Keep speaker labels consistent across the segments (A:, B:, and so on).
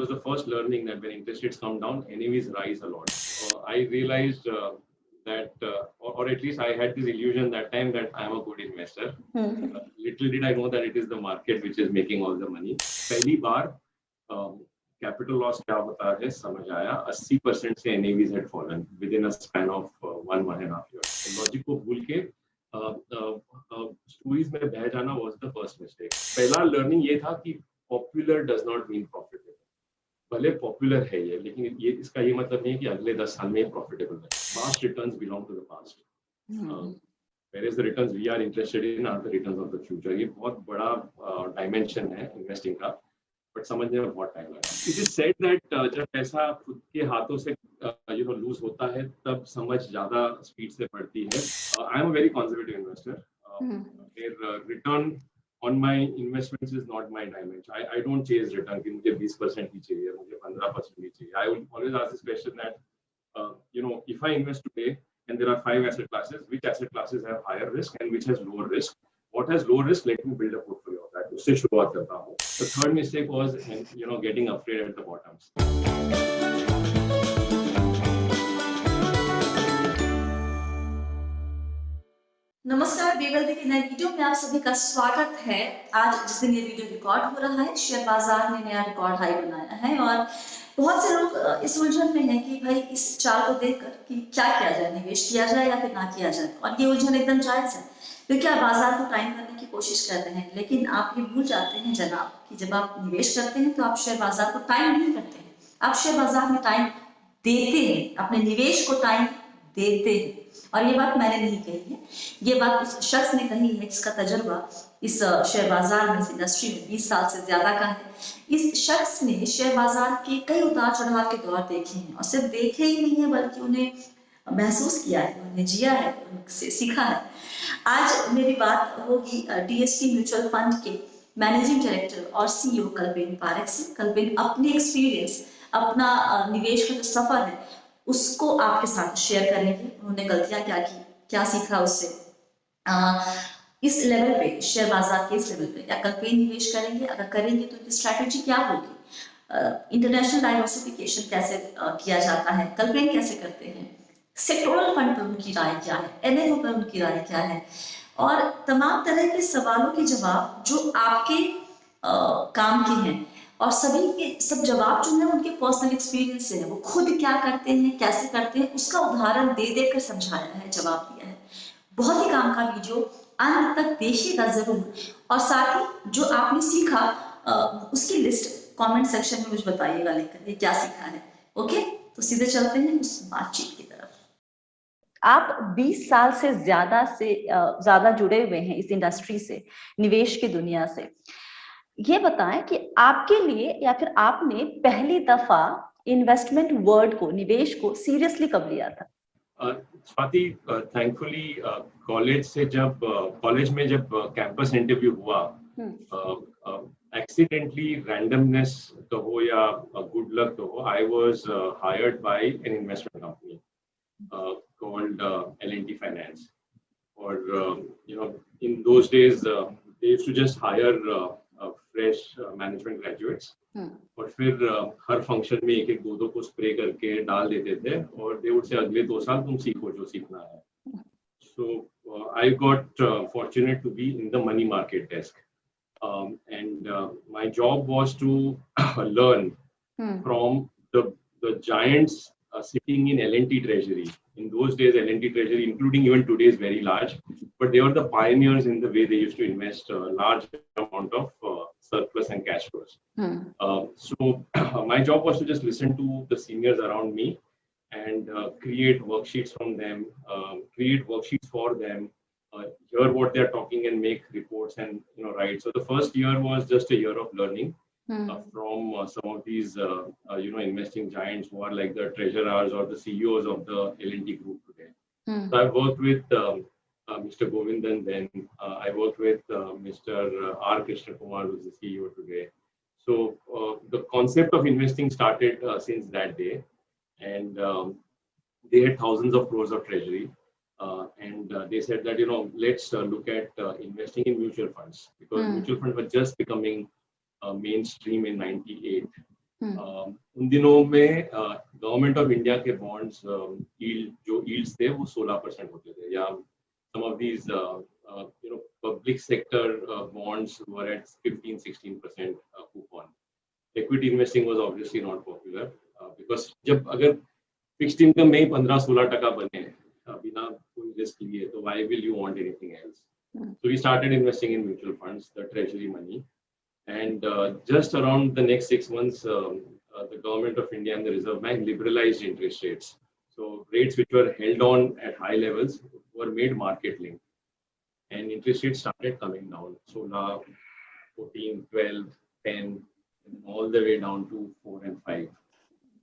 A: was the first learning that when interest rates come down, NAVs rise a lot. I realized that, or at least I had this illusion that time that I am a good investor. Little did I know that it is the market which is making all the money. पहली बार capital loss क्या होता है समझ आया. 80% से NAVs had fallen within a span of 1.5 years. Logic को भूल के stories में बह जाना was the first mistake. पहला learning ये था कि popular does not mean profitable. भले पॉपुलर है ये, लेकिन ये इसका ये मतलब नहीं है कि अगले 10 साल में प्रॉफिटेबल है. Past returns belong to the past. Whereas the returns we are interested in are the returns of the future. ये बहुत बड़ा dimension है investing का, but समझने में बहुत टाइम लगा. It is said that जब पैसा खुद के हाथों से lose होता है, तब समझ ज़्यादा स्पीड से बढ़ती है. I am a very conservative investor. Their return on my investments is not my dimension. I don't chase return कि मुझे 20% ही चाहिए, मुझे 15% ही चाहिए. I will always ask this question that if I invest today and there are 5 asset classes, which asset classes have higher risk and which has lower risk? What has lower risk? Let me build a portfolio of that. उससे शुरुआत करता हूँ. The third mistake was getting afraid at the bottoms.
B: नमस्कार, बेगल्दी के नए video में आप सभी का स्वागत है. आज जिस दिन ये वीडियो रिकॉर्ड हो रहा है, शेयर बाजार ने नया रिकॉर्ड हाई बनाया है और बहुत से लोग इस उलझन में हैं कि भाई इस चार्ट को देखकर कि क्या किया जाए, निवेश किया जाए या फिर ना किया जाए. और ये उलझन एकदम जायज है क्योंकि आप बाजार को टाइम करने की कोशिश कर रहे हैं, लेकिन आप ये भूल जाते हैं जनाब कि जब आप निवेश करते हैं तो आप शेयर बाजार को टाइम नहीं करते हैं, आप शेयर बाजार में टाइम देते हैं, अपने निवेश को टाइम देते हैं. और ये बात मैंने नहीं कही है, ये बात उस शख्स ने कही है जिसका तजुर्बा इस शेयर बाजार में, इस इंडस्ट्री में 20 साल से ज्यादा का है. इस शख्स ने शेयर बाजार के कई उतार चढ़ाव के दौर देखे हैं और सिर्फ देखे ही नहीं है बल्कि उन्हें महसूस किया है, उन्हें जिया है, उनसे सीखा है. आज मेरी बात होगी DST म्यूचुअल फंड के मैनेजिंग डायरेक्टर और CEO कल्पेन पारेख से. कल्पेन अपने एक्सपीरियंस, अपना निवेश का जो सफर है उसको आपके साथ शेयर करेंगे. उन्होंने गलतियां क्या की, क्या सीखा उससे. इस लेवल पे, शेयर बाजार के इस लेवल पे क्या कल्पेन निवेश करेंगे? अगर करेंगे तो स्ट्रैटेजी क्या होगी? इंटरनेशनल डाइवर्सिफिकेशन कैसे किया जाता है, कल्पेन कैसे करते हैं, सेक्टोरल फंड पर उनकी राय क्या है, NFO पर उनकी राय क्या है, और तमाम तरह के सवालों के जवाब जो आपके काम के हैं. और सभी के सब जवाब जो है उनके पर्सनल एक्सपीरियंस से है. वो खुद क्या करते हैं, कैसे करते हैं, उसका उदाहरण दे देकर समझाया है, जवाब दिया है. बहुत ही काम का वीडियो, अंत तक देखिएगा जरूर. और साथ ही जो आपने सीखा उसकी लिस्ट कमेंट सेक्शन में मुझे बताइएगा लिखकर ये क्या सीखा है. ओके, तो सीधे चलते हैं उस बातचीत की तरफ. आप 20 साल से ज्यादा जुड़े हुए हैं इस इंडस्ट्री से, निवेश की दुनिया से. ये बताएं कि आपके लिए या फिर आपने पहली दफा इन्वेस्टमेंट वर्ड को, निवेश को सीरियसली कब लिया था?
A: स्वाति, थैंकफुली कॉलेज में जब कैंपस इंटरव्यू हुआ, एक्सीडेंटली, रैंडमनेस कहो या गुड लक कहो, I was hired by an investment company called L&T Finance. और in those days they used to just hire fresh management graduates. और फिर हर फंक्शन में एक दो को स्प्रे करके डाल देते थे और दे वुड से अगले 2 साल तुम सीखो जो सीखना है. So I got fortunate to be in the money market desk, and my job was to learn from the giants sitting in L&T Treasury. In those days, L&T Treasury, including even today, is very large, but they were the pioneers in the way they used to invest a large amount of surplus and cash flows. So my job was to just listen to the seniors around me and create worksheets from them, create worksheets for them, hear what they're talking and make reports and write. So the first year was just a year of learning from some of these investing giants who are like the treasurers or the CEOs of the L&T group today. So I worked with Mr. Govindan then. I worked with Mr. R. Krishna Kumar, who's the CEO today. So the concept of investing started since that day, and they had thousands of crores of treasury, and they said that let's look at investing in mutual funds, because mutual funds were just becoming mainstream in '98. उन दिनों में government of India के bonds जो yields थे वो 16% होते थे, या some of these public sector bonds were at 15-16% coupon. Equity investing was obviously not popular because जब अगर fixed income में ही 15-16% बने बिना कोई risk लिए, तो why will you want anything else? So we started investing in mutual funds, the treasury money, and just around the next 6 months, the government of India and the Reserve Bank liberalized interest rates. So rates which were held on at high levels were made market linked, and interest rates started coming down. So now 14, 12, 10, all the way down to 4 and 5.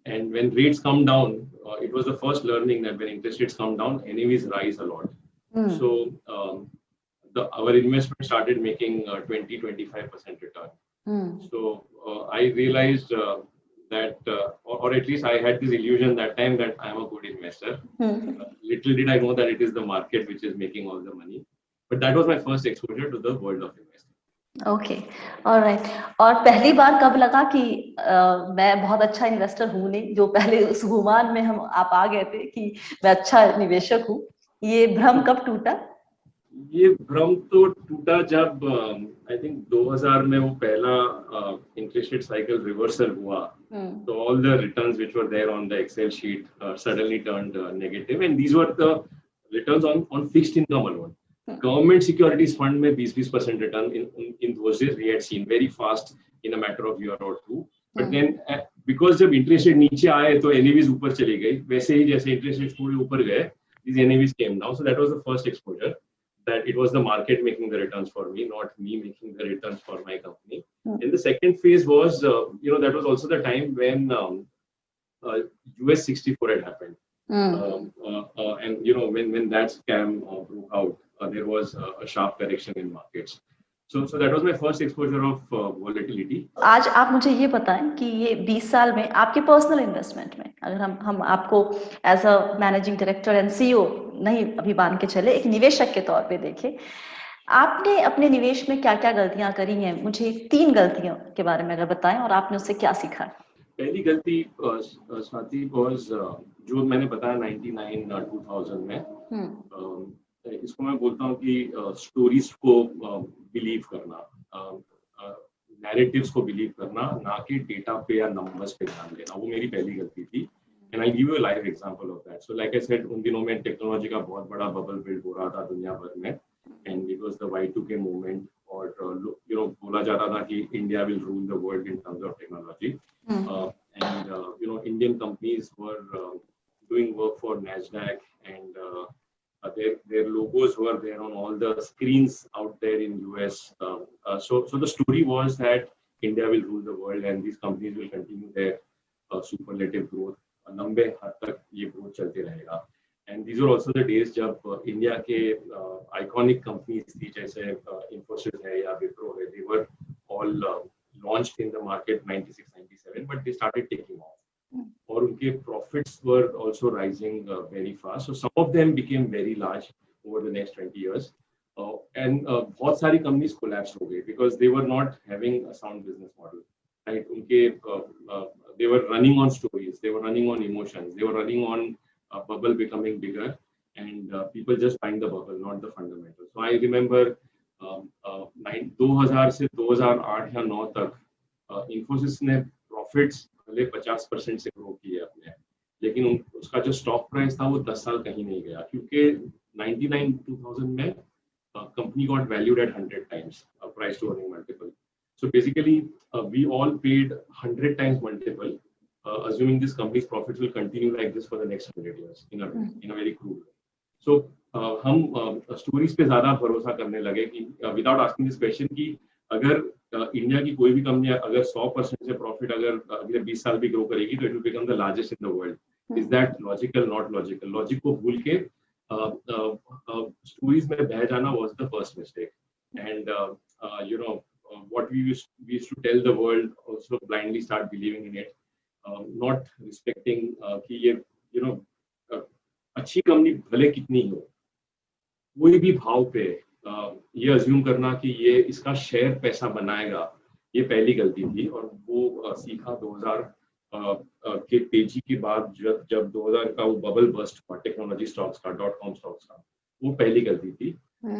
A: And when rates come down, it was the first learning that when interest rates come down, NAVs rise a lot. So our investment started making 20-25% return. So I realized that, or at least I had this illusion that time that I am a good investor. Little did I know that it is the market which is making all the money. But that was my first exposure to the world of investing.
B: Okay, alright. और पहली बार कब लगा कि मैं बहुत अच्छा investor हूँ नहीं, जो पहले उस गुमान में आप आ गए थे कि मैं अच्छा निवेशक हूँ, ये भ्रम कब टूटा?
A: ये भ्रम तो टूटा जब आई थिंक 2000 में वो पहला इंटरेस्ट रेट साइकिल रिवर्सल हुआ, तो all the returns which were there on the Excel sheet suddenly turned negative, and these were the returns on fixed income alone. Government securities fund में 20% return in those days we had seen very fast in a matter of year or two. But then because जब interest rate नीचे आए तो NAVs ऊपर चली गई, वैसे ही जैसे interest rates थोड़े ऊपर गए, these NAVs came down. So that was the first exposure, that it was the market making the returns for me, not me making the returns for my company. And the second phase was, that was also the time when US 64 had happened. And when that scam broke out, there was a sharp correction in markets. So that was my first exposure of volatility.
B: आज आप मुझे ये बताएं कि ये 20 साल में आपके पर्सनल इन्वेस्टमेंट में, अगर हम आपको as a managing director and CEO नहीं अभी मान के चले, एक निवेशक के तौर पे देखें, आपने अपने निवेश में क्या क्या गलतियां करी हैं? मुझे 3 गलतियों के बारे में अगर बताएं और आपने उससे क्या सीखा?
A: पहली गलती स्वाति was जो मैंने बताया 99-2000 में, इसको मैं बोलता हूँ कि स्टोरीज को बिलीव करना, नैरेटिव्स को बिलीव करना, ना कि डेटा पे या नंबर्स पे ध्यान देना. वो मेरी पहली गलती थी. And I give you a live example of that. So like I said, उन दिनों में टेक्नोलॉजी का बहुत बड़ा बबल बिल्ड हो रहा था दुनिया भर में, and it was the Y2K movement, और बोला जा रहा था कि India will rule the world in terms of technology, and Indian companies were doing work for NASDAQ, and their logos were there on all the screens out there in US. So the story was that India will rule the world and these companies will continue their superlative growth. लंबे हद तक ये growth चलते रहेगा. And these were also the days जब India के iconic companies थी, जैसे Infosys है या Wipro है, they were all launched in the market 96-97, but they started taking off. और उनके profits were also rising very fast. So some of them became very large over the next 20 years. And बहुत सारी companies collapsed हो गई because they were not having a sound business model. Right? उनके they were running on stories, they were running on emotions, they were running on a bubble becoming bigger, and people just buying the bubble, not the fundamentals. So I remember 2000 से 2008 या 9 तक Infosys ने profits 50% से grow किए अपने, लेकिन उसका जो स्टॉक प्राइस था वो 10 साल कहीं नहीं गया, क्योंकि 99-2000 में company got valued at 100 times price to earning multiple. So basically we all paid 100 times multiple, assuming this company's profits will continue like this for the next 100 years in a very crude way. So हम stories पे ज्यादा भरोसा करने लगे कि without asking this question कि अगर India की कोई भी कंपनी अगर 100% से प्रॉफिट अगर अगले 20 साल भी ग्रो करेगी तो it will become the largest in the world. Is that logical? Not logical. Logic को भूल के स्टोरीज में बह जाना was the first mistake. And what we used to tell the world, also blindly start believing in it, not respecting कि ये अच्छी company भले कितनी हो, कोई भी भाव पे ये अज्यूम करना कि ये इसका शेयर पैसा बनाएगा ये पहली गलती थी और वो सीखा 2000 के तेजी के बाद, जब 2000 का वो बबल बस्ट हुआ टेक्नोलॉजी स्टॉक्स का, .com स्टॉक्स का, वो पहली गलती थी।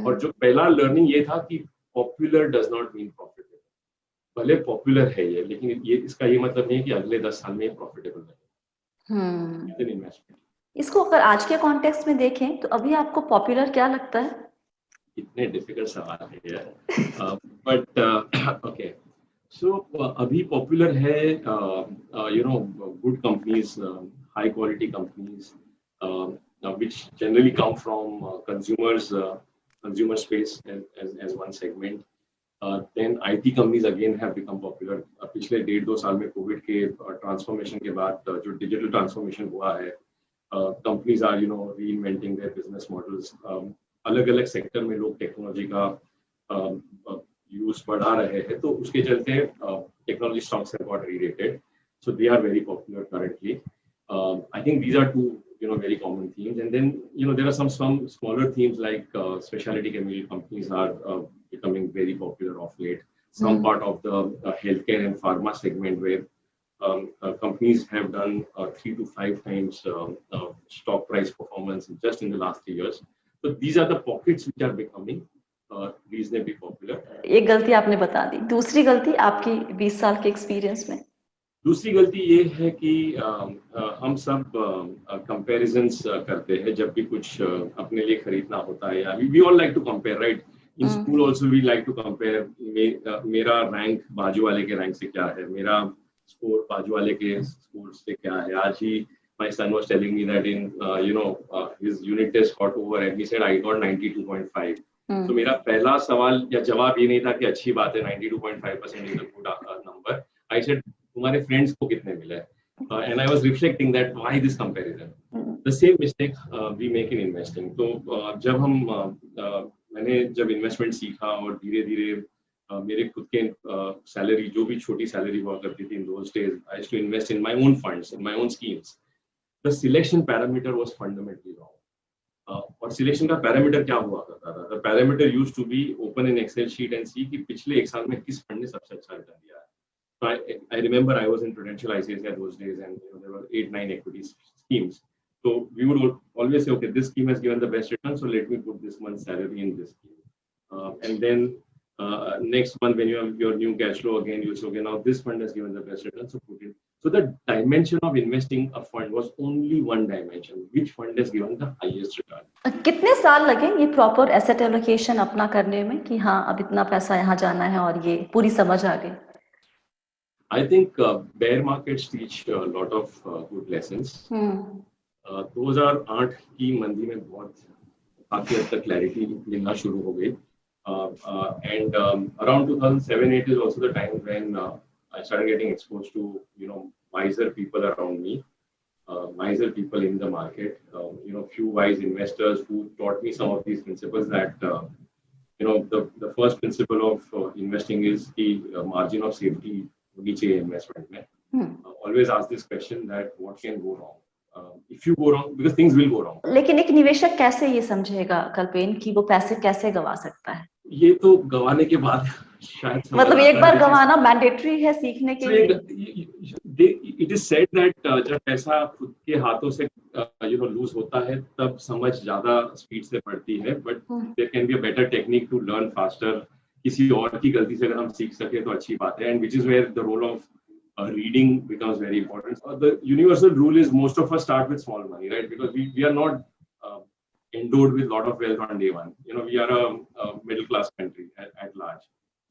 A: और जो पहला लर्निंग ये था कि popular does not mean profitable. भले पॉपुलर है ये, लेकिन ये इसका ये मतलब नहीं है कि अगले 10 साल में प्रॉफिटेबल है इन्वेस्टमेंट।
B: इसको अगर आज के कॉन्टेक्स्ट में देखें तो अभी आपको पॉपुलर क्या लगता है?
A: इतने डिफिकल्ट सवाल है यार, बट ओके, सो अभी पॉपुलर है good companies, high quality companies which generally come from consumer space as one segment. Then IT companies again have become popular. पिछले 1.5-2 साल में कोविड के ट्रांसफॉर्मेशन के बाद जो डिजिटल ट्रांसफॉर्मेशन हुआ है, companies are reinventing their business models. अलग अलग सेक्टर में लोग टेक्नोलॉजी का यूज बढ़ा रहे हैं, तो उसके चलते technology stocks have got rerated, so they are very popular currently. I think these are two very common themes, and then there are some smaller themes like specialty chemical companies are becoming very popular of late. Some part of the healthcare and pharma segment where companies have done 3 to 5 times stock price performance just in the last 3 years. So these are the pockets which are becoming reasonably popular.
B: एक गलती आपने बता दी, दूसरी गलती आपकी 20 साल के experience में?
A: दूसरी गलती ये है कि हम सब कंपैरिजंस करते हैं जब भी कुछ अपने लिए खरीदना होता है, या we all like to compare, right? In school also we like to compare, मेरा रैंक बाजू वाले के रैंक से क्या है, मेरा स्कोर बाजू वाले के स्कोर से क्या है। आज ही my son was telling me that in his unit test got over and he said I got 92.5. तो मेरा पहला सवाल या जवाब ये नहीं था कि अच्छी बात है, 92.5% is a good number. I said तुम्हारे फ्रेंड्स को कितने मिले? And I was reflecting that why this comparison. The same mistake we make in investing. तो जब मैंने जब इन्वेस्टमेंट सीखा और धीरे धीरे मेरे खुद के सैलरी, जो भी छोटी सैलरी हुआ करती थी in those days, I used to invest in my own funds, in my own schemes. The selection parameter was fundamentally wrong. और सिलेक्शन का पैरामीटर क्या हुआ करता था? The parameter used to be open in Excel sheet and see कि पिछले एक साल में किस फंड ने सबसे अच्छा रिटर्न दिया है। So I remember I was in Prudential ICICI those days, and there were 8-9 equity schemes. So we would always say, okay, this scheme has given the best return, so let me put this month's salary in this scheme. And then next month when you have your new cash flow again, you say, okay, now this fund has given the best return, so put it. So the dimension of investing a fund was only one dimension, which fund has given the highest return.
B: कितने साल लगे ये proper asset allocation अपना करने में कि हाँ अब इतना पैसा यहाँ जाना है और ये पूरी समझ आ गई?
A: I think bear markets teach a lot of good lessons. 2008 की मंदी में बहुत काफी हद तक क्लैरिटी मिलना शुरू हो गई, and around 2007-8 is also the time when I started getting exposed to wiser people around me, wiser people in the market, few wise investors who taught me some of these principles. That the first principle of investing is the margin of safety होनी चाहिए investment में। Always ask this question that what can go wrong? If you go wrong, because things will go wrong.
B: लेकिन एक निवेशक कैसे ये समझेगा कल्पेन कि वो पैसे कैसे गवा सकता है?
A: ये तो गवाने के बाद शायद
B: मतलब एक बार गवाना मैंडेटरी है सीखने के लिए।
A: It is said that जब पैसा खुद के हाथों से लूज होता है तब समझ ज्यादा स्पीड से बढ़ती है, but there can be a better technique to learn faster. किसी और की गलती से अगर हम सीख सके तो अच्छी बात है, and which is where the role of reading becomes very important. The universal rule is most of us start with small money, right? Because we are not endowed with a lot of wealth on day one. We are a middle class country at large,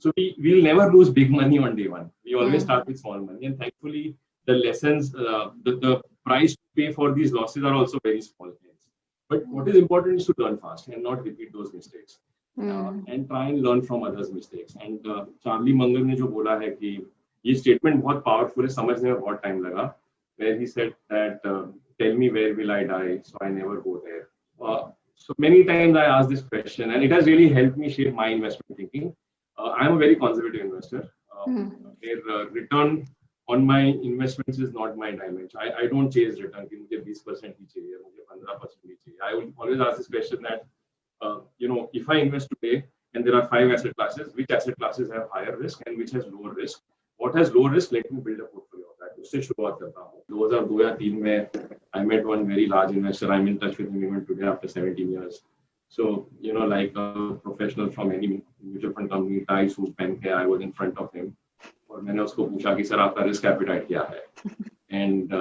A: so we will never lose big money on day one. We always start with small money, and thankfully the lessons, the price to pay for these losses are also very small things. But what is important is to learn fast and not repeat those mistakes. And try and learn from others' mistakes. And Charlie Munger ने जो बोला है कि ये statement बहुत powerful है, समझने में बहुत time लगा, where he said that tell me where will I die, so I never go there. So many times I ask this question, and it has really helped me shape my investment thinking. I am a very conservative investor. Their return on my investments is not my dimension. I don't chase return कि मुझे 20% ही चाहिए, मुझे 15% ही चाहिए. I will always ask this question that if I invest today and there are 5 asset classes. Which asset classes have higher risk and which has lower risk? What has low risk? Let me build a portfolio of that. उससे शुरुआत करता हूँ. 2002 या 3 में I met one very large investor. I'm in touch with him even today after 17 years. So, you know, like a professional from any mutual fund company, tie suit पहन के I was in front of him. और मैंने उसको पूछा कि sir आपका risk appetite क्या है? And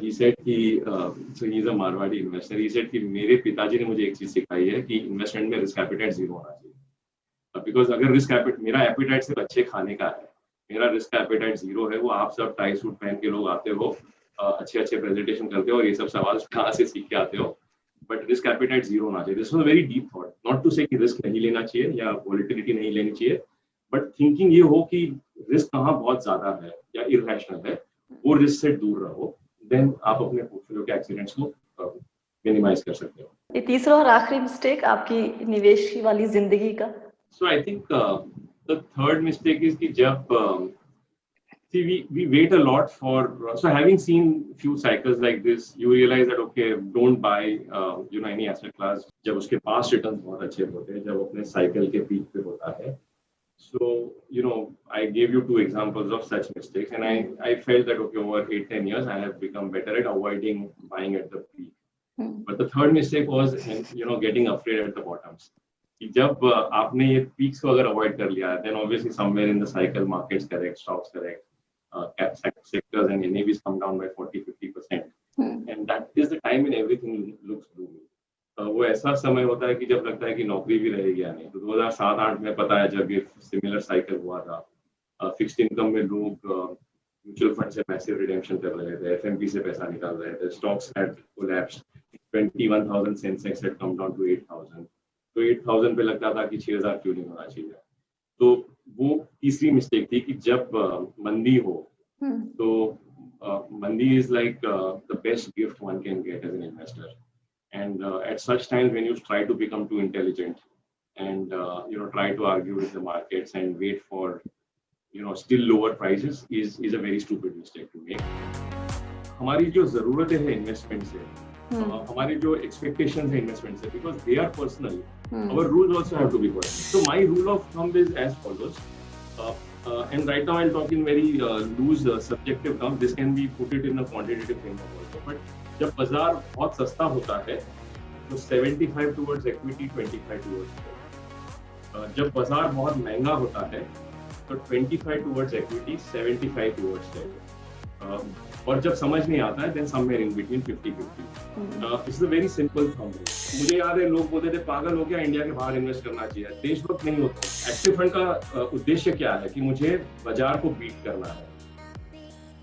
A: he said कि so he's a Marwadi investor. He said कि मेरे पिताजी ने मुझे एक चीज सिखाई है कि इन्वेस्टमेंट में रिस्क एपिटाइट 0 होना चाहिए. बिकॉज अगर रिस्क एपिटाइट, मेरा एपिटाइट सिर्फ अच्छे खाने का है, मेरा रिस्क एपिटाइट 0 है. वो आप सब टाई सूट पहन के लोग आते हो, अच्छे अच्छे प्रेजेंटेशन करते हो और ये सब सवाल कहाँ से सीख के आते हो, बट रिस्क एपिटाइट 0 होना चाहिए. This was a very deep thought. Not to say कि रिस्क नहीं लेना चाहिए या वोलेटिलिटी नहीं लेनी चाहिए, बट थिंकिंग ये हो कि रिस्क कहाँ बहुत ज्यादा है या इररेशनल है, वो रिस्क से दूर रहो. देन आप अपने पोर्टफोलियो के एक्सीडेंट्स को मिनिमाइज कर सकते हो.
C: ये तीसरा और आखिरी मिस्टेक आपकी निवेश वाली जिंदगी का?
A: So I think the third mistake is कि जब see we wait a lot for, so having seen few cycles like this, you realize that okay, don't buy you know any asset class जब उसके past returns बहुत अच्छे होते हैं, जब अपने cycle के peak पे होता है. So you know I gave you 2 examples of such mistakes, and I felt that okay, over 8-10 years I have become better at avoiding buying at the peak. But the third mistake was you know getting afraid at the bottoms. जब आपने ये peaks को अगर avoid कर लिया, then obviously somewhere in the cycle markets correct, stocks correct, sectors and NAVs come down by 40-50%, and that is the time when everything looks gloomy. वो ऐसा समय होता है कि जब लगता है कि नौकरी भी रहेगी या नहीं. तो 2007-8 में पता है जब ये सिमिलर साइकिल हुआ था, फिक्स्ड इनकम में लोग म्यूचुअल फंड से मैसिव रिडेम्पशन कर रहे थे, एफएमपी से पैसा निकाल रहे थे, stocks had collapsed, 21,000 Sensex had come down to 8,000. तो 8,000 पे लगता था कि 6,000 क्यों नहीं होना चाहिए. तो वो तीसरी मिस्टेक थी कि जब मंदी हो तो मंदी is like the best gift one can get as an investor. And at such times when you try to become too intelligent and you know try to argue with the markets and wait for you know still lower prices is a very stupid mistake to make. हमारी जो ज़रूरतें हैं investment से, हमारे जो expectations हैं investment से, because they are personal, our rules also have to be personal. So my rule of thumb is as follows, and right now I'll talk in very loose subjective terms. This can be put it in a quantitative framework also, but जब बाजार बहुत सस्ता होता है तो 75 towards equity, 25 towards date. जब बाजार बहुत महंगा होता है तो 25 टुवर्ड्स इक्विटी, 75 टुवर्ड्स डेट. और जब समझ नहीं आता है then somewhere in between 50-50. It's a very simple thumb rule. मुझे याद है लोग बोलते थे पागल हो गया, इंडिया के बाहर इन्वेस्ट करना चाहिए. देशभक्त नहीं होता. एक्टिव फंड का उद्देश्य क्या है कि मुझे बाजार को बीट करना है.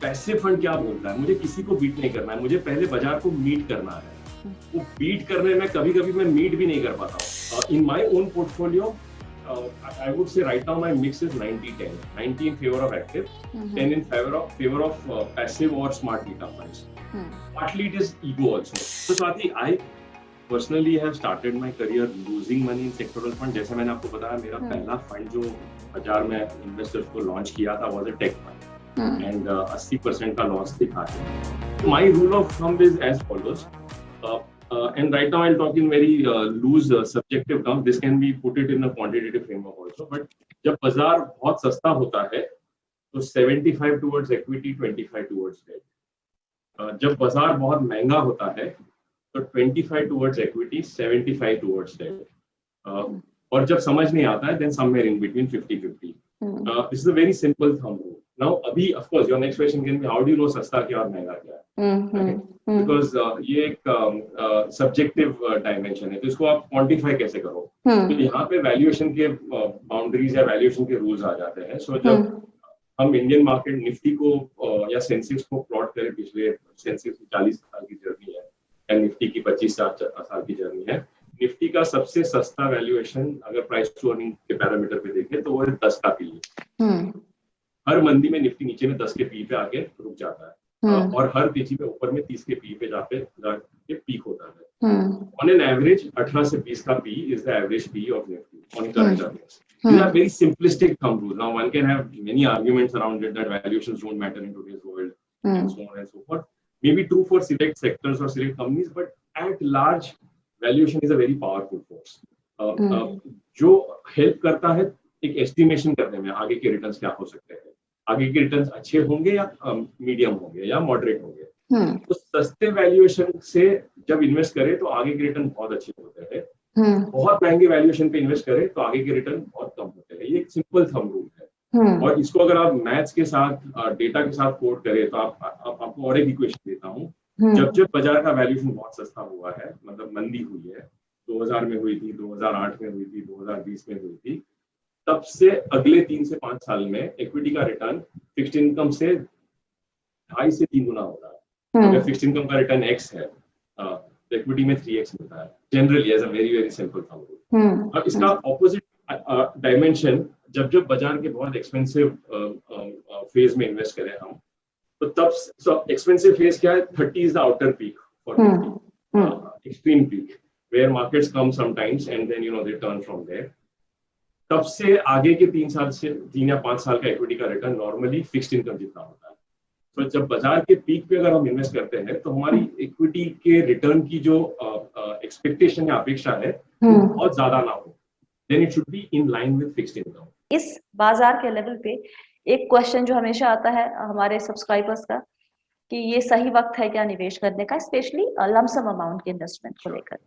A: पैसिव फंड क्या बोलता है, मुझे किसी को बीट नहीं करना है, मुझे पहले बाजार को मीट करना है. वो बीट करने में कभी कभी मैं मीट भी नहीं कर पाता हूँ. In my own portfolio I would say right now my mix is 90-10. 90 in favor of active, 10 in favor of passive or smart beta funds. Partly it is ego also. So Swati, I personally have started my career losing money in sectoral fund. जैसे मैंने आपको बताया मेरा पहला fund जो बाजार में investors को लॉन्च किया था was a tech fund. And 80% का लॉस दिखा है. My rule of thumb is as follows, and right now I'll talk in very loose subjective terms. This can be put it in a quantitative framework also, but जब बाजार बहुत सस्ता होता है तो 75 टुवर्ड्स इक्विटी, 25 टुवर्ड्स डेट. जब बाजार बहुत महंगा होता है तो 25 टुवर्ड्स इक्विटी, 75 टुवर्ड्स डेट. और जब समझ नहीं आता है then somewhere in between 50-50. This is a very simple thumb rule. Now, अभी of course your next question can be how do you know सस्ता क्या और महंगा क्या है? Because ये एक subjective dimension है, तो इसको आप quantify कैसे करो? तो यहाँ पे valuation के boundaries या valuation के rules आ जाते हैं. So जब हम इंडियन मार्केट निफ्टी को या सेंसेक्स को प्लॉट करें, पिछले सेंसेक्स की 40 साल की जर्नी है या निफ्टी की 25 साल की जर्नी है, निफ्टी का सबसे सस्ता वैल्यूएशन अगर प्राइस टू अर्निंग के पैरामीटर पे देखें तो वो 10 का पी है. हर मंदी में निफ्टी नीचे में 10 के पी पे आके रुक जाता है और हर तेजी में ऊपर में 30 के पी पे जाके पीक होता है. ऑन एन एवरेज 18 से 20 का P is the average P of Nifty on current earnings. These are very simplistic thumb rules. Now one can have many arguments around it that valuations don't matter in today's world and so on and so forth. Maybe true for select sectors or select companies, but at large valuation is a very powerful force. जो help करता है एक estimation करने में आगे के returns क्या हो सकते हैं, आगे के रिटर्न्स अच्छे होंगे या मीडियम होंगे या मॉडरेट होंगे। तो सस्ते वैल्यूएशन से जब इन्वेस्ट करें तो आगे के रिटर्न बहुत अच्छे होते हैं, बहुत महंगे वैल्यूएशन पे इन्वेस्ट करें तो आगे के रिटर्न बहुत कम होते हैं। ये एक सिंपल थंब रूल है। और इसको अगर आप मैथ्स के साथ डेटा के साथ कोड करें तो आपको और एक इक्वेशन देता हूँ। जब बाजार का वैल्यूएशन बहुत सस्ता हुआ है, मतलब मंदी हुई है, 2000 में हुई थी, 2008 में हुई थी, 2020 में हुई थी, तब से अगले 3 से 5 साल में इक्विटी का रिटर्न फिक्स्ड इनकम से 2.5 से 3 गुना होता है। अगर फिक्स्ड इनकम का रिटर्न x है तो इक्विटी में 3x मिलता है generally, as a very very simple thumb rule. अब इसका ऑपोजिट डायमेंशन, जब बाजार के बहुत एक्सपेंसिव फेज में इन्वेस्ट करें हम, तो तब एक्सपेंसिव फेज क्या है, 30 is the outer peak for extreme peak where markets come sometimes and then they turn from there. तब से आगे के 3 या 5 साल का इक्विटी का रिटर्न नॉर्मली फिक्स्ड इनकम जितना होता है। तो जब बाजार के पीक पे अगर हम इन्वेस्ट करते हैं तो हमारी इक्विटी के रिटर्न की जो एक्सपेक्टेशन या अपेक्षा है वो बहुत ज्यादा ना हो, then it should be in line with fixed income.
C: इस बाजार के लेवल पे एक क्वेश्चन जो हमेशा आता है हमारे सब्सक्राइबर्स का कि ये सही वक्त है क्या निवेश करने का, स्पेशली लमसम अमाउंट के इन्वेस्टमेंट को लेकर।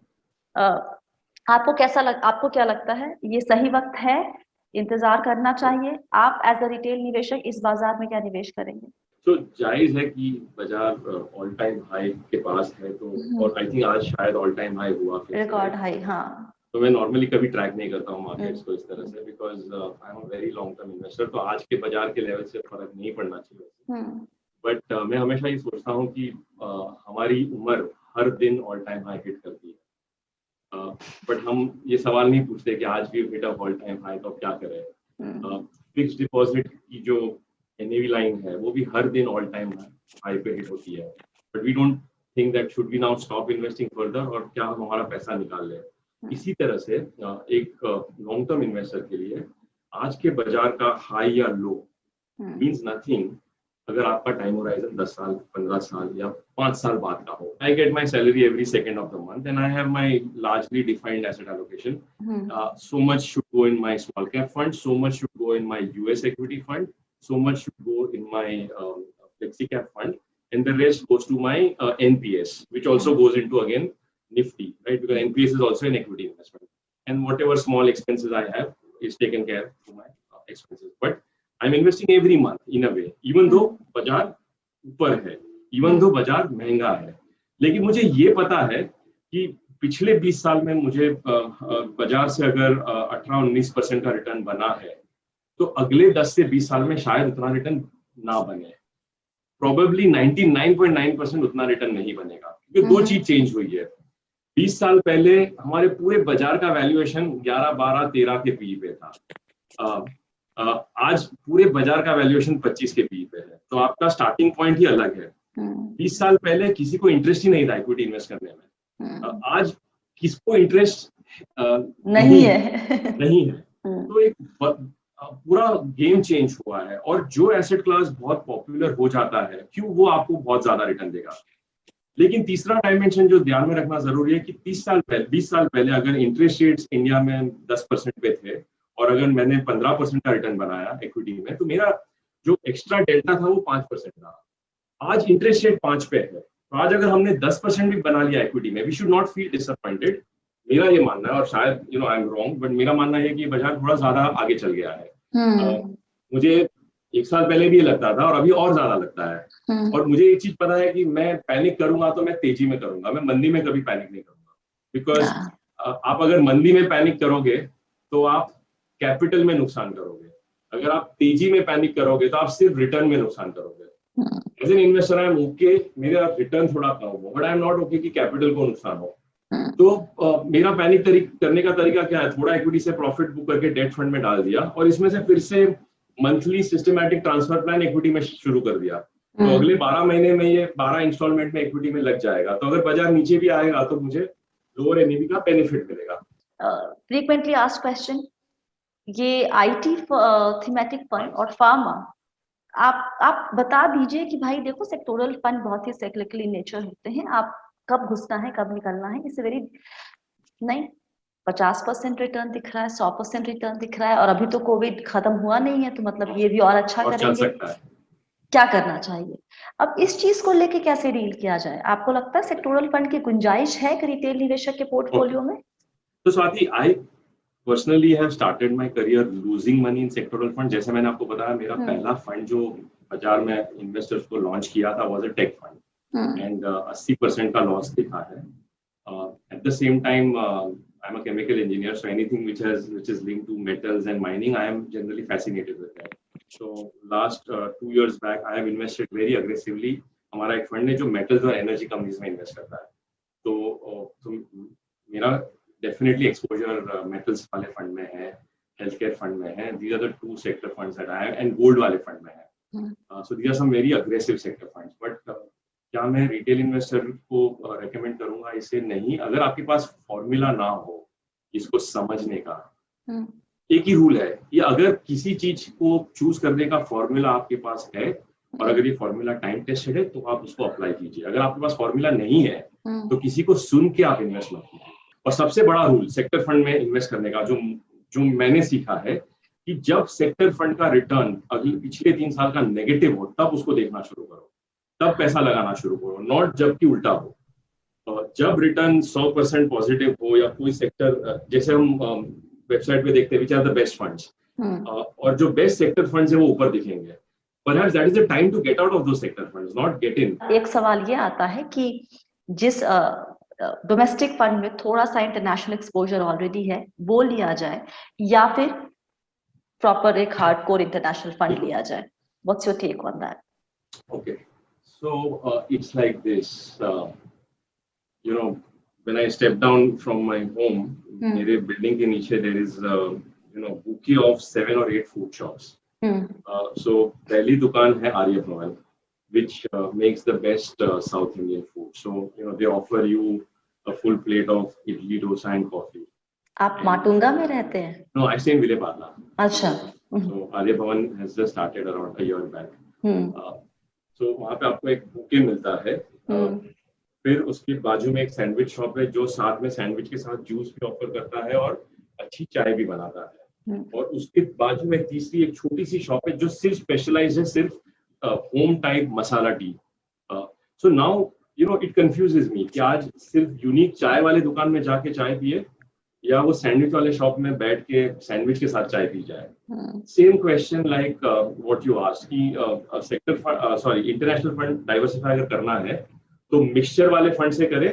C: आपको क्या लगता है, ये सही वक्त है, इंतजार करना चाहिए? आप एज अ रिटेल निवेशक इस बाजार में क्या निवेश करेंगे?
A: तो जायज है कि बाजार ऑल टाइम हाई के पास है, तो और आई थिंक आज शायद ऑल टाइम हाई हुआ,
C: रिकॉर्ड हाई। हाँ,
A: तो मैं नॉर्मली कभी ट्रैक नहीं करता हूँ मार्केट्स को इस तरह से, because I am a very long term investor. तो आज के बाजार के लेवल से फर्क नहीं पड़ना चाहिए, बट मैं हमेशा ये सोचता हूँ कि हमारी उम्र हर दिन ऑल टाइम हाई हिट करती है, बट हम ये सवाल नहीं पूछते कि आज भी हिट ऑल टाइम हाई तो क्या करें। फिक्स्ड डिपॉजिट की जो NAV लाइन है वो भी हर दिन ऑल टाइम हाई पे हिट होती है, but we don't think that should we now stop investing further और क्या हम हमारा पैसा निकाल लें। इसी तरह से एक लॉन्ग टर्म इन्वेस्टर के लिए आज के बाजार का हाई या लो मींस नथिंग अगर आपका टाइम होराइजन 10 साल, 15 साल या 5 साल बाद का हो। I get my salary every second of the month and I have my largely defined asset allocation. So much should go in my small cap fund, so much should go in my US equity fund, so much should go in my flexi cap fund, and the rest goes to my NPS, which also goes into again Nifty, right? Because NPS is also an equity investment, and whatever small expenses I have is taken care of my expenses. But I'm investing every month in a way, even though बाजार ऊपर है, even though बाजार महंगा है, लेकिन मुझे ये पता है कि पिछले 20 साल में मुझे बाजार से अगर 18-19% का रिटर्न बना है तो अगले 10 से 20 साल में शायद उतना रिटर्न ना बने, प्रोबेबली 99.9% उतना रिटर्न नहीं बनेगा, क्योंकि दो चीज चेंज हुई है। 20 साल पहले हमारे पूरे बाजार का वैल्यूएशन 11, 12, 13 के पी पे था, आज पूरे बाजार का वैल्यूएशन 25 के पी पे है, तो आपका स्टार्टिंग पॉइंट ही अलग है। 20 साल पहले किसी को इंटरेस्ट ही नहीं था इक्विटी इन्वेस्ट करने में, आज किसको इंटरेस्ट नहीं है। तो एक पूरा गेम चेंज हुआ है, और जो एसेट क्लास बहुत पॉपुलर हो जाता है क्यों, वो आपको बहुत ज्यादा रिटर्न देगा। लेकिन तीसरा डायमेंशन जो ध्यान में रखना जरूरी है कि 20 साल पहले अगर इंटरेस्ट रेट्स इंडिया में 10% पे थे और अगर मैंने 15% का रिटर्न बनाया इक्विटी में, तो मेरा जो एक्स्ट्रा डेल्टा था वो 5% था। आज इंटरेस्ट रेट 5 पे है, तो आज अगर हमने 10% भी बना लिया इक्विटी में, we should not feel disappointed. मेरा ये मानना है, और शायद आई एम रॉन्ग, बट मेरा मानना है कि बाजार थोड़ा ज्यादा आगे चल गया है। मुझे 1 साल पहले भी ये लगता था और अभी और ज्यादा लगता है, और मुझे एक चीज पता है कि मैं पैनिक करूंगा तो मैं तेजी में करूंगा, मैं मंदी में कभी पैनिक नहीं करूंगा। बिकॉज आप अगर मंदी में पैनिक करोगे तो आप कैपिटल में नुकसान करोगे, अगर आप तेजी में पैनिक करोगे तो आप सिर्फ रिटर्न में नुकसान करोगे। As an investor I am okay मेरा रिटर्न थोड़ा कम हो, but I am not okay कि कैपिटल को नुकसान हो। तो मेरा पैनिक करने का तरीका क्या है, थोड़ा इक्विटी से प्रॉफिट बुक करके डेट फंड में डाल दिया, और इसमें से फिर से monthly systematic transfer plan equity में शुरू कर दिया, तो अगले 12 महीने में ये 12 इंस्टॉलमेंट में इक्विटी में लग जाएगा। तो अगर बाजार नीचे भी आएगा तो मुझे लोअर एनएवी का बेनिफिट मिलेगा।
C: फ्रीक्वेंटली आस्क्ड क्वेश्चन, ये आईटी थीमेटिक फंड और फार्मा, आप बता दीजिए कि भाई देखो सेक्टोरल फंड बहुत ही साइक्लिकल इन नेचर होते हैं, आप कब घुसना है कब निकलना है, इट्स वेरी नहीं 50% रिटर्न दिख रहा है, 100% रिटर्न दिख रहा है, और अभी तो कोविड खत्म हुआ नहीं है, तो मतलब ये भी और अच्छा
A: और चल
C: करेंगे।
A: सकता है।
C: क्या करना चाहिए? अब इस चीज को लेके कैसे डील किया जाए? आपको लगता है सेक्टोरल फंड की गुंजाइश है कि रिटेल निवेशक के पोर्टफोलियो में?
A: तो Swati, I personally have started my career losing money in sectoral fund. जैसे मैंने आपको बताया, मेरा पहला फंड जो बाजार में इन्वेस्टर्स को लॉन्च किया था was a take fund, and 80% का लॉस दिखा है। At the same time I am a chemical engineer, so anything which is linked to metals and mining, I am generally fascinated with that. So last 2 years back I have invested very aggressively. हमारा एक fund है जो metals और energy companies में invest करता है। तो मेरा डेफिनेटली एक्सपोजर मेटल्स वाले फंड में है, हेल्थ केयर फंड में है। These are the 2 sector funds that I have, and gold वाले फंड में है। So these are some very aggressive sector funds. But क्या मैं रिटेल इन्वेस्टर को रेकमेंड करूंगा? इसे नहीं। अगर आपके पास फॉर्मूला ना हो इसको समझने का, एक ही रूल है कि अगर किसी चीज को चूज करने का फॉर्मूला आपके पास है और अगर ये फॉर्मूला टाइम टेस्टेड है तो आप उसको अप्लाई कीजिए। अगर आपके पास फॉर्मूला नहीं है तो किसी को सुन के आप इन्वेस्ट मत कीजिए। और सबसे बड़ा रूल सेक्टर फंड में इन्वेस्ट करने का जो मैंने सीखा है कि जब सेक्टर फंड का रिटर्न अगले पिछले 3 साल का नेगेटिव हो तब उसको देखना शुरू करो, तब पैसा लगाना शुरू करो, नॉट जबकि उल्टा हो। जब रिटर्न 100% पॉजिटिव हो या कोई सेक्टर, जैसे हम वेबसाइट पे देखते हैं which are the best funds, और जो बेस्ट सेक्टर फंड्स है वो ऊपर दिखेंगे। Perhaps that is the time to get out of those sector funds, not get in.
C: एक सवाल ये आता है कि जिस डोमेस्टिक फंड में थोड़ा सा इंटरनेशनल एक्सपोजर ऑलरेडी है वो लिया जाए या फिर प्रॉपर एक हार्डकोर इंटरनेशनल फंड लिया जाए? What's your take on that?
A: Okay, so it's like this. You know, when I step down from my home, मेरे बिल्डिंग के नीचे there is bouquet of 7 or 8 food shops. So पहली दुकान है आर्य भवन, which makes the best South Indian food. So they offer you a full plate of idli, dosa and coffee.
C: आप माटुंगा में रहते हैं?
A: No, I stay in Vile Parla.
C: अच्छा.
A: So आर्य भवन has just started around a year back. So वहाँ पे आपको एक बुके मिलता है। फिर उसके बाजू में एक सैंडविच शॉप है जो साथ में सैंडविच के साथ जूस भी ऑफर करता है और अच्छी चाय भी बनाता है। और उसके बाजू में तीसरी एक छोटी सी शॉप है जो सिर्फ स्पेशलाइज है सिर्फ home type masala tea. So now it confuses me कि आज सिर्फ यूनिक चाय वाले दुकान में जाके चाय पिए या वो सैंडविच वाले शॉप में बैठ के सैंडविच के साथ चाय पी जाए। Same question like what you asked कि सेक्टर इंटरनेशनल फंड डाइवर्सिफाई अगर करना है तो मिक्सचर वाले फंड से करे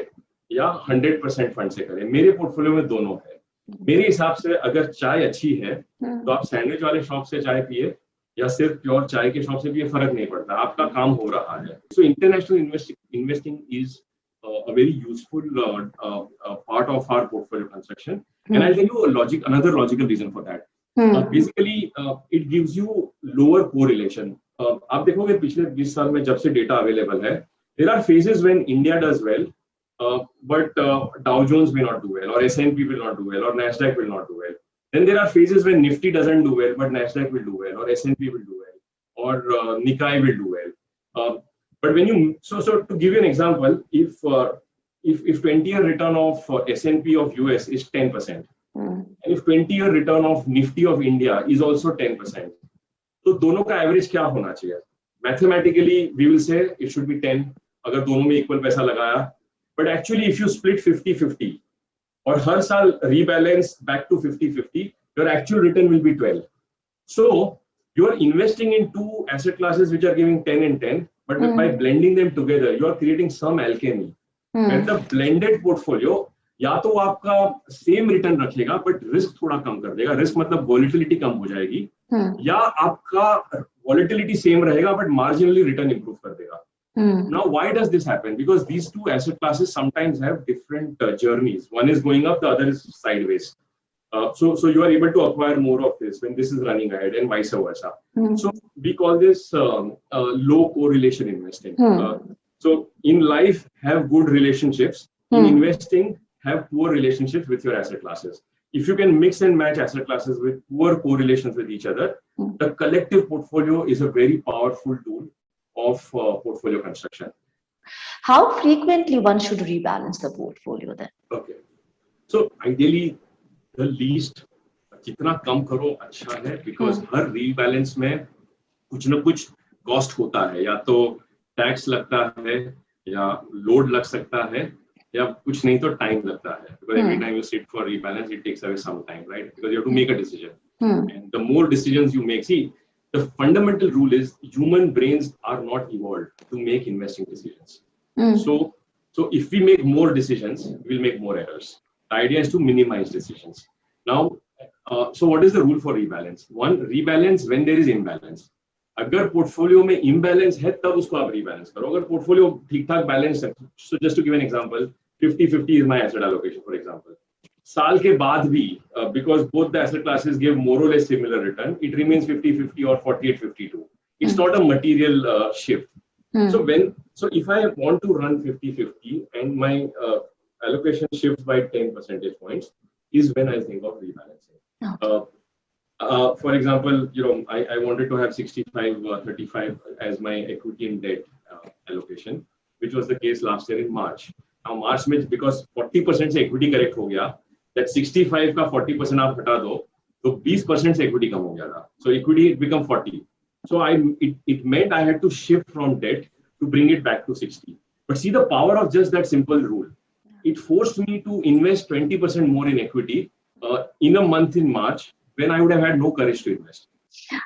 A: या 100% फंड से करे। मेरे पोर्टफोलियो में दोनों है। मेरे हिसाब से अगर चाय अच्छी है तो आप सैंडविच वाले शॉप से चाय पिए या सिर्फ प्योर चाय के शॉप से पिए, फर्क नहीं पड़ता, आपका काम हो रहा है। So international investing is a very useful part of our portfolio construction, and I'll tell you another logical reason for that. Basically it gives you lower correlation. आप देखोगे पिछले 20 साल में जब से डेटा अवेलेबल है, there are phases when India does well, but Dow Jones may not do well, or S&P will not do well, or Nasdaq will not do well. Then there are phases when Nifty doesn't do well, but Nasdaq will do well, or S&P will do well, or Nikkei will do well. But when you so to give you an example, if 20-year return of S&P of US is 10%, and if 20-year return of Nifty of India is also 10%, तो दोनों का average क्या होना चाहिए? Mathematically, we will say it should be 10 अगर दोनों में equal पैसा लगाया, but actually if you split 50-50 और हर साल rebalance back to 50-50, your actual return will be 12. So you are investing in 2 asset classes which are giving 10 and 10, but by blending them together, you are creating some alchemy. And the blended portfolio या तो आपका same return रखेगा but risk थोड़ा कम कर देगा। Risk मतलब volatility कम हो जाएगी, या आपका वॉलेटिलिटी सेम रहेगा बट मार्जिनली रिटर्न इंप्रूव कर देगा। Now, why does this happen? Because these 2 asset classes sometimes have different journeys. One is going up, the other is sideways. So you are able to acquire more of this when this is running ahead, and vice versa. So we call this low correlation investing. So in life, have good relationships. In investing, have poor relationships with your asset classes. If you can mix and match asset classes with poor correlations with each other, the collective portfolio is a very powerful tool of portfolio construction.
C: How frequently one should rebalance the portfolio then?
A: Okay. So ideally, the least, जितना कम करो अच्छा है, because her rebalance में कुछ ना कुछ cost होता है, या तो टैक्स लगता है, या लोड लग सकता है, या कुछ नहीं तो टाइम लगता है, because every time you sit for rebalance it takes away some time, right? Because you have to make a decision, and the more decisions you make, see, the fundamental rule is human brains are not evolved to make investing decisions. So if we make more decisions, we'll make more errors. The idea is to minimize decisions. Now, so what is the rule for rebalance? One, rebalance when there is imbalance. अगर portfolio में imbalance है तब उसको आप rebalance करो. अगर portfolio ठीक ठाक बैलेंस है, so just to give an example, 50-50 is my asset allocation for example, साल के बाद भी because both the asset classes give more or less similar return, it remains 50-50 or 48-52. It's not a material shift. So if I want to run 50-50 and my allocation shifts by 10 percentage points is when I think of rebalancing. For example, I wanted to have 65-35 as my equity and debt allocation, which was the case last year in March. Now March में because 40% से equity correct हो गया, that 65 का 40% आप हटा दो, तो 20% से equity कम हो गया था. So equity become 40. So it meant I had to shift from debt to bring it back to 60. But see the power of just that simple rule. It forced me to invest 20% more in equity in a month in March, when I would have had no courage to invest.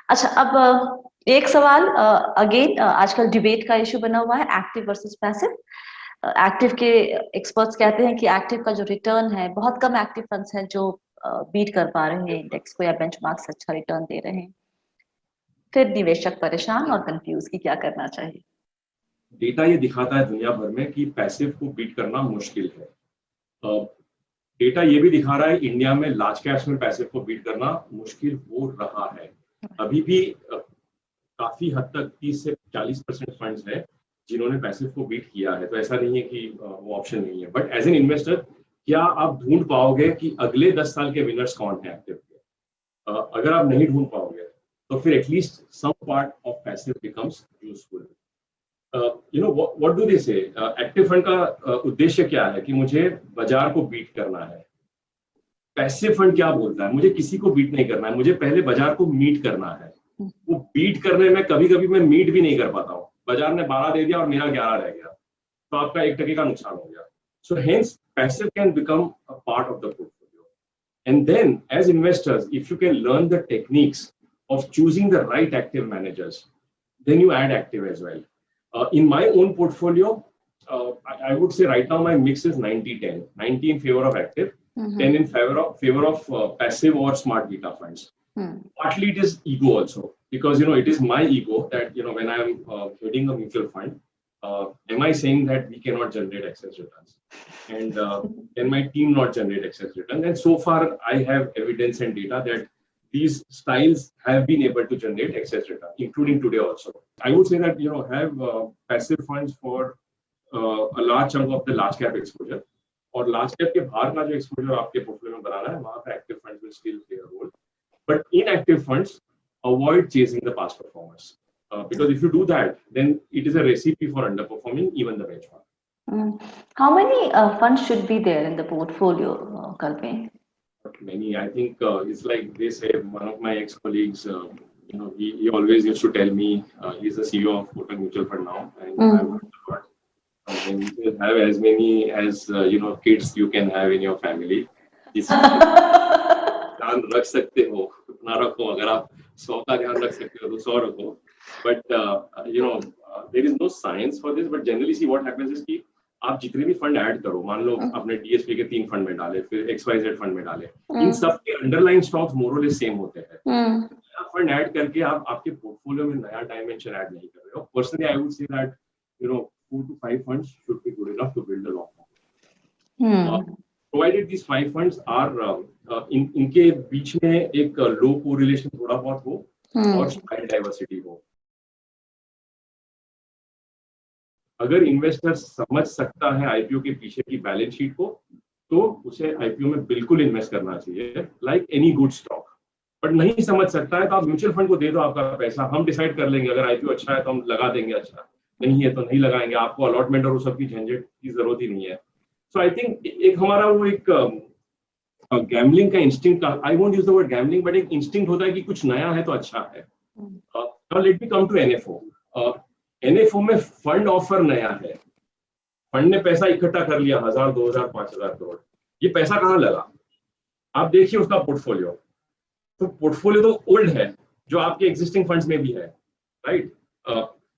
C: अच्छा, अब एक सवाल again आजकल debate का issue बना हुआ है, active versus passive. Active के एक्सपर्ट्स कहते हैं कि एक्टिव का जो रिटर्न है, बहुत कम एक्टिव फंड्स हैं जो बीट कर पा रहे हैं इंडेक्स को या बेंचमार्क से अच्छा रिटर्न दे रहे हैं. फिर निवेशक परेशान और कंफ्यूज कि क्या करना चाहिए.
A: डेटा ये दिखाता है दुनिया भर में कि पैसिव को बीट करना मुश्किल है. डेटा ये भी दिखा रहा है इंडिया में लार्ज कैप्स में पैसिव को बीट करना मुश्किल हो रहा है. अभी भी काफी हद तक 30 से 40% फंड्स हैं जिन्होंने पैसिव को बीट किया है. तो ऐसा नहीं है कि वो ऑप्शन नहीं है. बट एज एन इन्वेस्टर क्या आप ढूंढ पाओगे कि अगले 10 साल के विनर्स कौन है एक्टिव के? अगर आप नहीं ढूंढ पाओगे तो फिर at least some part of passive becomes useful. what do they say? Active fund का उद्देश्य क्या है कि मुझे बाजार को बीट करना है. पैसिव फंड क्या बोलता है? मुझे किसी को बीट नहीं करना है, मुझे पहले बाजार को मीट करना है. वो बीट करने में कभी कभी मैं मीट भी नहीं कर पाता हूँ. बाजार ने 12 दे दिया और मेरा 11 रह गया, तो आपका 1% का नुकसान हो गया. So hence passive can become a part of the portfolio. And then as investors, if you can learn the techniques of choosing the right active managers, then you add active as well. In my own portfolio, I would say right now my mix is 90-10. 90 in favor of active, 10 in favor of passive or smart beta funds. Partly it is ego also, because it is my ego that when I am heading a mutual fund, am I saying that we cannot generate excess returns, and can my team not generate excess returns? And so far I have evidence and data that these styles have been able to generate excess return, including today also. I would say that have passive funds for a large chunk of the large cap exposure, और large cap के बाहर का जो exposure आपके portfolio में बनाना है, वहाँ पे active funds will still play a role. But inactive funds, avoid chasing the past performers, because if you do that, then it is a recipe for underperforming even the benchmark.
C: How many funds should be there in the portfolio, Kalpe?
A: Many. I think it's like they say, one of my ex-colleagues, he always used to tell me, he's the CEO of Kotak Mutual Fund now, and I've heard a lot. And you have as many as kids you can have in your family. ध्यान रख सकते हो उतना रखो. अगर आप 100 का ध्यान रख सकते हो तो 100 रखो. But there is no science for this. But generally, see what happens is कि आप जितने भी फंड ऐड करो, मान लो आपने DSP के 3 फंड में डाले, फिर XYZ फंड में डाले, इन सब के underline stocks more or less same होते हैं. नया फंड ऐड करके आप आपके पोर्टफोलियो में नया डायमेंशन ऐड नहीं कर रहे हो. Personally I would say that 4 to 5 funds should be good enough to build a long term. Provided these 5 funds are इनके बीच में एक लो कोरिलेशन थोड़ा बहुत हो और स्टाइल डाइवर्सिटी हो. अगर इन्वेस्टर समझ सकता है आईपीओ के पीछे की बैलेंस शीट को, तो उसे आईपीओ में बिल्कुल इन्वेस्ट करना चाहिए, like any good stock. But नहीं समझ सकता है तो आप म्यूचुअल फंड को दे दो आपका पैसा, हम डिसाइड कर लेंगे. अगर आईपीओ अच्छा है तो हम लगा देंगे, अच्छा नहीं है तो नहीं लगाएंगे. आपको अलॉटमेंट और उस सब की झंझट की जरूरत ही नहीं है. सो आई थिंक एक हमारा वो एक गैम्बलिंग का instinct, I won't use the word gambling, but एक इंस्टिंक्ट होता है कि कुछ नया है तो अच्छा है. Now let me come to NFO. NFO में फंड ऑफर नया है. फंड ने पैसा इकट्ठा कर लिया, 1000, 2000, 5000 करोड़. ये पैसा कहाँ लगा? आप देखिए उसका पोर्टफोलियो. तो पोर्टफोलियो तो ओल्ड है, जो आपके एग्जिस्टिंग फंड्स में भी है, right?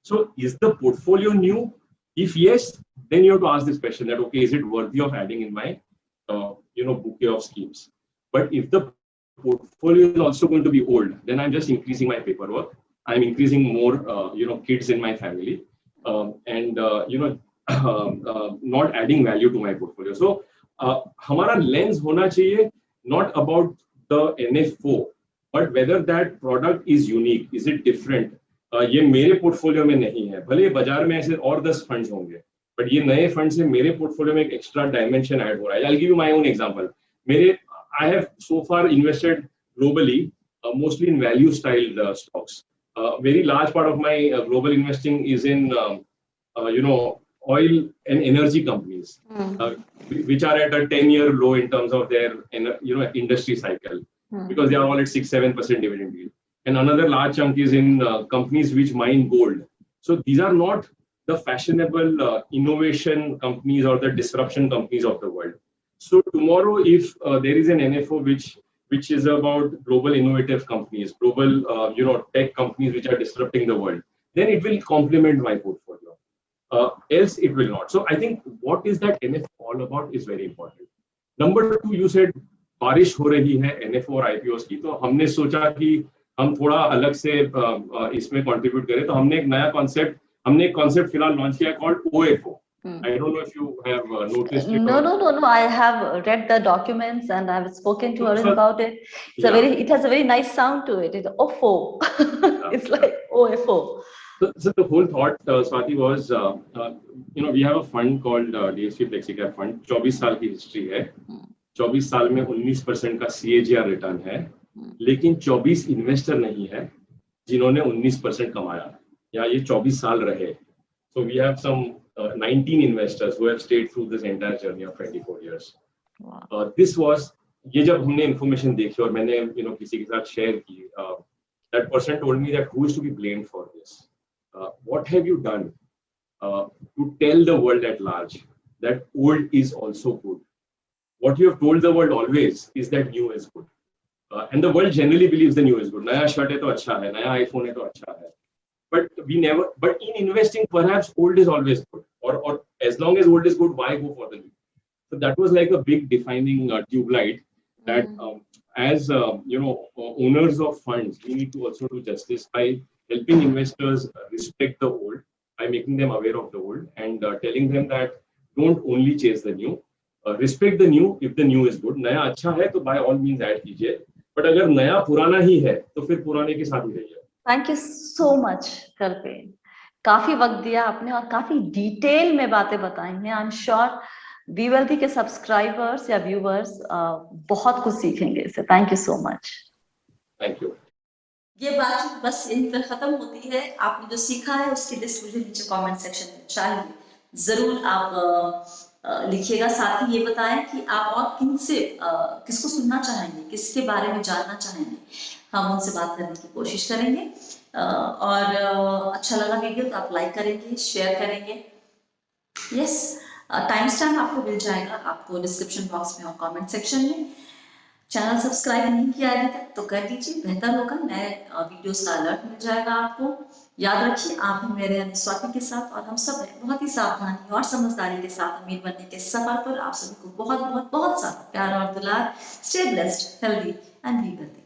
A: So is the portfolio new? If yes, then you have to ask this question that, okay, is it worthy of adding in my bouquet of schemes? But if the portfolio is also going to be old, then I'm just increasing my paperwork. I'm increasing more kids in my family, and not adding value to my portfolio. So हमारा lens होना चाहिए not about the NFO, but whether that product is unique, is it different? ये मेरे portfolio में नहीं है. भले बाजार में ऐसे और 10 फंड्स होंगे, बट ये नए फंड से मेरे पोर्टफोलियो में एक एक्स्ट्रा डायमेंशन ऐड हो रहा है. I'll give you my own example. I have so far invested globally, mostly in value style stocks. Very large part of my global investing is in oil and energy companies, which are at a 10-year low in terms of their industry cycle, because they are all at 6-7% dividend yield. And another large chunk is in companies which mine gold. So these are not the fashionable innovation companies or the disruption companies of the world. So tomorrow, if there is an NFO which is about global innovative companies, global tech companies which are disrupting the world, then it will complement my portfolio. Else it will not. So I think what is that NFO all about is very important. Number 2, you said बारिश हो रही है NFO और IPOs की, तो हमने सोचा कि हम थोड़ा अलग से इसमें कंट्रीब्यूट करें. तो हमने एक कॉन्सेप्ट फिलहाल लॉन्च किया called OFO. I don't know if you have noticed it.
C: No. I have read the documents and I've spoken to Arun about it. It has a very nice sound to it. It's OFO. It's like OFO.
A: So the whole thought, Swati, was we have a fund called DSP Flexicap Fund. 24 साल की history है. 24 साल में 19% का CAGR return है, लेकिन 24 investor नहीं है जिन्होंने 19% कमाया, या ये 24 साल रहे. So we have some 19 investors who have stayed through this entire journey of 24 years. Wow. ये जब हमने information देखी और मैंने किसी के साथ share की, that person told me that who is to be blamed for this? What have you done to tell the world at large that old is also good? What you have told the world always is that new is good. And the world generally believes the new is good. नया shirt है तो अच्छा है, नया iPhone है तो अच्छा है. But in investing, perhaps old is always good. Or as long as old is good, why go for the new? So that was like a big defining tube light that as owners of funds, we need to also do justice by helping investors respect the old, by making them aware of the old, and telling them that don't only chase the new. Respect the new if the new is good. नया अच्छा है तो by all means add कीजिए, but अगर नया पुराना ही है तो फिर पुराने के साथ ही रहिए.
C: Thank you so much कल्पेन. काफी वक्त दिया आपने और काफी डिटेल में बातें बताई हैं. आई एम श्योर वीवेल्थी के सब्सक्राइबर्स या व्यूवर्स बहुत कुछ सीखेंगे इससे. Thank you so much.
A: Thank you.
B: ये बात बस यहीं पर खत्म होती है. आपने जो सीखा है उसकी लिस्ट मुझे नीचे कमेंट सेक्शन में चाहिए. जरूर आप लिखिएगा. साथ ही ये बताएं कि आप और किसको सुनना चाहेंगे, किसके बारे में जानना चाहेंगे. हम उनसे बात करने की कोशिश करेंगे. और अच्छा लगा वीडियो तो आप लाइक करेंगे, शेयर करेंगे. यस, टाइम स्टैम्प आपको मिल जाएगा, आपको डिस्क्रिप्शन बॉक्स में और कमेंट सेक्शन में. चैनल सब्सक्राइब नहीं किया अभी तक तो कर दीजिए, बेहतर होगा. नए वीडियोस का अलर्ट मिल जाएगा आपको. याद रखिए, आप हैं मेरे स्वाति के साथ और हम सब हैं बहुत ही सावधानी और समझदारी के साथ अमीर बनने के सफर पर. आप सभी को बहुत बहुत बहुत सारा प्यार और दुलार. Stay blessed, healthy and be healthy.